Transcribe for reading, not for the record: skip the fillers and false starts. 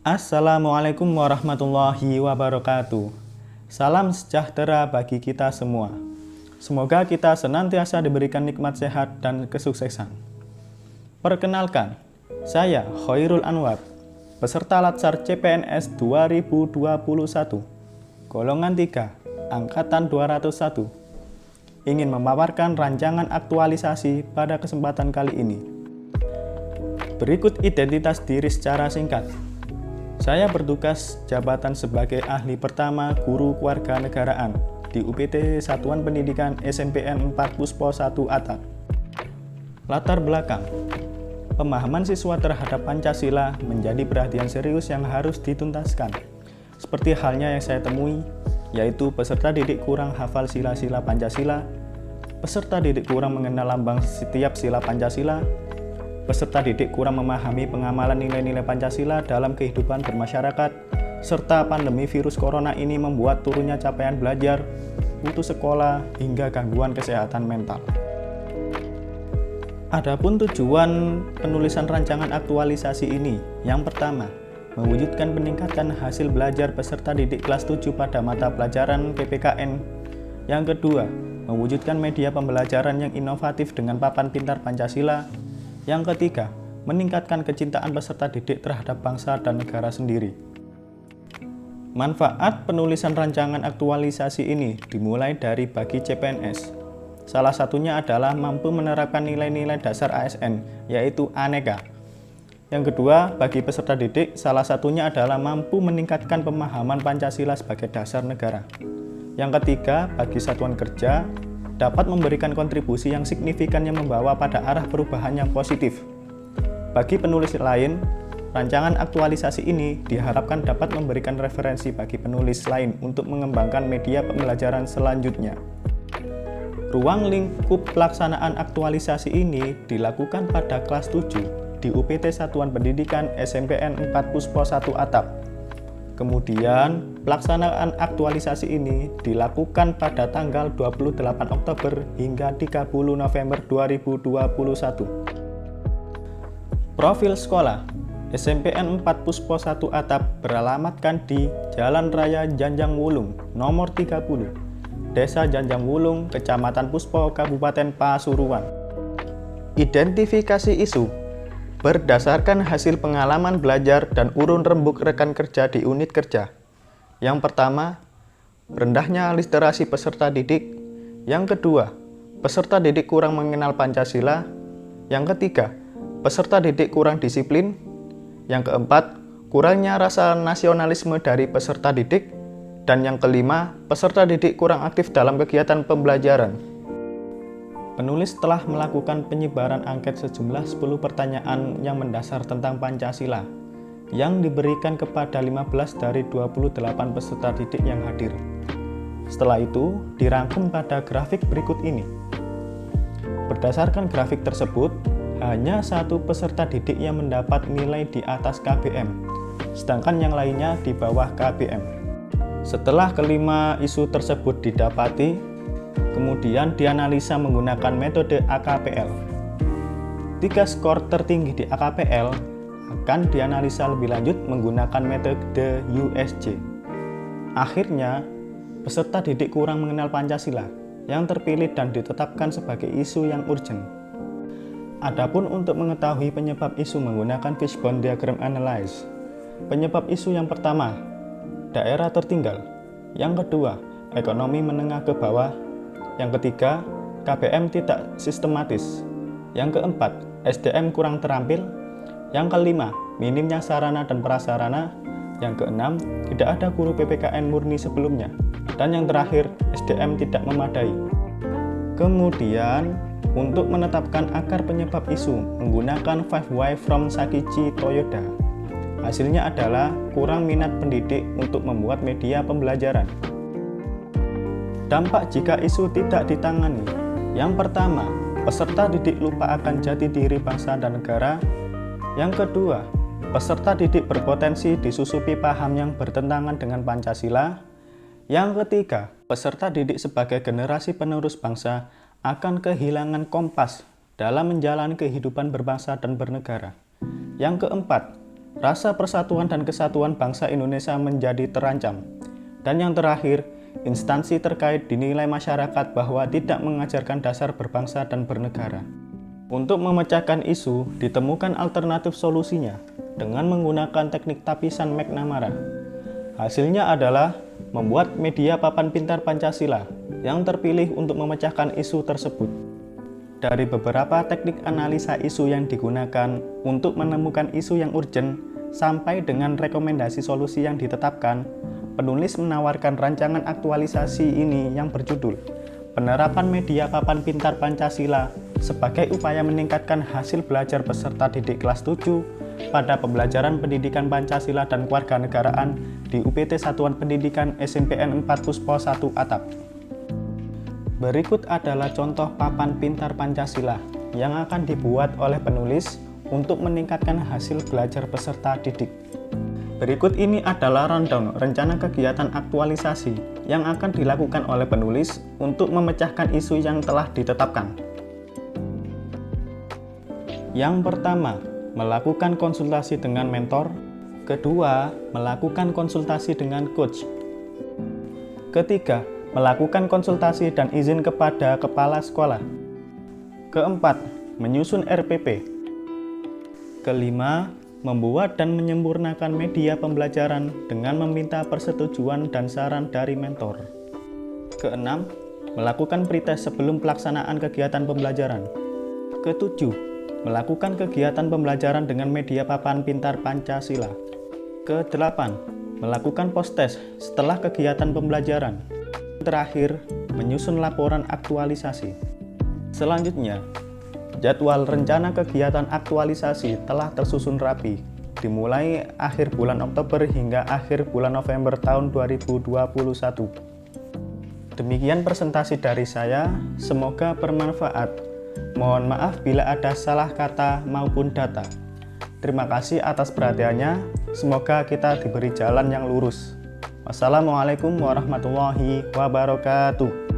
Assalamualaikum warahmatullahi wabarakatuh. Salam sejahtera bagi kita semua. Semoga kita senantiasa diberikan nikmat sehat dan kesuksesan. Perkenalkan, saya Khairul Anwar, peserta Latsar CPNS 2021, golongan 3, angkatan 201, ingin memaparkan rancangan aktualisasi pada kesempatan kali ini. Berikut identitas diri secara singkat. Saya bertugas jabatan sebagai ahli pertama guru kewarganegaraan di UPT Satuan Pendidikan SMPN 4 Puspo 1 Atap. Latar belakang, pemahaman siswa terhadap Pancasila menjadi perhatian serius yang harus dituntaskan. Seperti halnya yang saya temui, yaitu peserta didik kurang hafal sila-sila Pancasila, peserta didik kurang mengenal lambang setiap sila Pancasila, peserta didik kurang memahami pengamalan nilai-nilai Pancasila dalam kehidupan bermasyarakat, serta pandemi virus corona ini membuat turunnya capaian belajar, putus sekolah, hingga gangguan kesehatan mental. Adapun tujuan penulisan rancangan aktualisasi ini, yang pertama, mewujudkan peningkatan hasil belajar peserta didik kelas 7 pada mata pelajaran PPKN. Yang kedua, mewujudkan media pembelajaran yang inovatif dengan papan pintar Pancasila. Yang ketiga, meningkatkan kecintaan peserta didik terhadap bangsa dan negara sendiri. Manfaat penulisan rancangan aktualisasi ini dimulai dari bagi CPNS. Salah satunya adalah mampu menerapkan nilai-nilai dasar ASN, yaitu Aneka. Yang kedua, bagi peserta didik, salah satunya adalah mampu meningkatkan pemahaman Pancasila sebagai dasar negara. Yang ketiga, bagi satuan kerja, dapat memberikan kontribusi yang signifikan yang membawa pada arah perubahan yang positif. Bagi penulis lain, rancangan aktualisasi ini diharapkan dapat memberikan referensi bagi penulis lain untuk mengembangkan media pembelajaran selanjutnya. Ruang lingkup pelaksanaan aktualisasi ini dilakukan pada kelas 7 di UPT Satuan Pendidikan SMPN 4 Puspo 1 Atap. Kemudian, pelaksanaan aktualisasi ini dilakukan pada tanggal 28 Oktober hingga 30 November 2021. Profil sekolah SMPN 4 Puspo 1 Atap beralamatkan di Jalan Raya Janjang Wulung, nomor 30, Desa Janjang Wulung, Kecamatan Puspo, Kabupaten Pasuruan. Identifikasi isu berdasarkan hasil pengalaman belajar dan urun rembuk rekan kerja di unit kerja. Yang pertama, rendahnya literasi peserta didik. Yang kedua, peserta didik kurang mengenal Pancasila. Yang ketiga, peserta didik kurang disiplin. Yang keempat, kurangnya rasa nasionalisme dari peserta didik. Dan yang kelima, peserta didik kurang aktif dalam kegiatan pembelajaran. Penulis telah melakukan penyebaran angket sejumlah 10 pertanyaan yang mendasar tentang Pancasila yang diberikan kepada 15 dari 28 peserta didik yang hadir. Setelah itu, dirangkum pada grafik berikut ini. Berdasarkan grafik tersebut, hanya satu peserta didik yang mendapat nilai di atas KBM, sedangkan yang lainnya di bawah KBM. Setelah kelima isu tersebut didapati, kemudian dianalisa menggunakan metode AKPL. 3 skor tertinggi di AKPL akan dianalisa lebih lanjut menggunakan metode USJ. Akhirnya, peserta didik kurang mengenal Pancasila yang terpilih dan ditetapkan sebagai isu yang urgent. Adapun untuk mengetahui penyebab isu menggunakan Fishbone Diagram Analysis. Penyebab isu yang pertama, daerah tertinggal. Yang kedua, ekonomi menengah ke bawah. Yang ketiga, KBM tidak sistematis. Yang keempat, SDM kurang terampil. Yang kelima, minimnya sarana dan prasarana. Yang keenam, tidak ada guru PPKN murni sebelumnya. Dan yang terakhir, SDM tidak memadai. Kemudian, untuk menetapkan akar penyebab isu menggunakan 5 Why from Sakichi Toyoda. Hasilnya adalah kurang minat pendidik untuk membuat media pembelajaran. Dampak jika isu tidak ditangani. Yang pertama, peserta didik lupa akan jati diri bangsa dan negara. Yang kedua, peserta didik berpotensi disusupi paham yang bertentangan dengan Pancasila. Yang ketiga, peserta didik sebagai generasi penerus bangsa akan kehilangan kompas dalam menjalani kehidupan berbangsa dan bernegara. Yang keempat, rasa persatuan dan kesatuan bangsa Indonesia menjadi terancam. Dan yang terakhir, instansi terkait dinilai masyarakat bahwa tidak mengajarkan dasar berbangsa dan bernegara. Untuk memecahkan isu, ditemukan alternatif solusinya dengan menggunakan teknik tapisan McNamara. Hasilnya adalah membuat media papan pintar Pancasila yang terpilih untuk memecahkan isu tersebut. Dari beberapa teknik analisa isu yang digunakan untuk menemukan isu yang urgent sampai dengan rekomendasi solusi yang ditetapkan, penulis menawarkan rancangan aktualisasi ini yang berjudul Penerapan Media Papan Pintar Pancasila sebagai upaya meningkatkan hasil belajar peserta didik kelas 7 pada pembelajaran pendidikan Pancasila dan kewarganegaraan di UPT Satuan Pendidikan SMPN 4 Puspo 1 Atap. Berikut adalah contoh papan pintar Pancasila yang akan dibuat oleh penulis untuk meningkatkan hasil belajar peserta didik. Berikut ini adalah rundown rencana kegiatan aktualisasi yang akan dilakukan oleh penulis untuk memecahkan isu yang telah ditetapkan. Yang pertama, melakukan konsultasi dengan mentor. Kedua, melakukan konsultasi dengan coach. Ketiga, melakukan konsultasi dan izin kepada kepala sekolah. Keempat, menyusun RPP. Kelima, membuat dan menyempurnakan media pembelajaran dengan meminta persetujuan dan saran dari mentor. Keenam, melakukan pretest sebelum pelaksanaan kegiatan pembelajaran. Ketujuh, melakukan kegiatan pembelajaran dengan media papan pintar Pancasila. Kedelapan, melakukan post-test setelah kegiatan pembelajaran. Terakhir, menyusun laporan aktualisasi. Selanjutnya, jadwal rencana kegiatan aktualisasi telah tersusun rapi, dimulai akhir bulan Oktober hingga akhir bulan November tahun 2021. Demikian presentasi dari saya, semoga bermanfaat. Mohon maaf bila ada salah kata maupun data. Terima kasih atas perhatiannya, semoga kita diberi jalan yang lurus. Wassalamualaikum warahmatullahi wabarakatuh.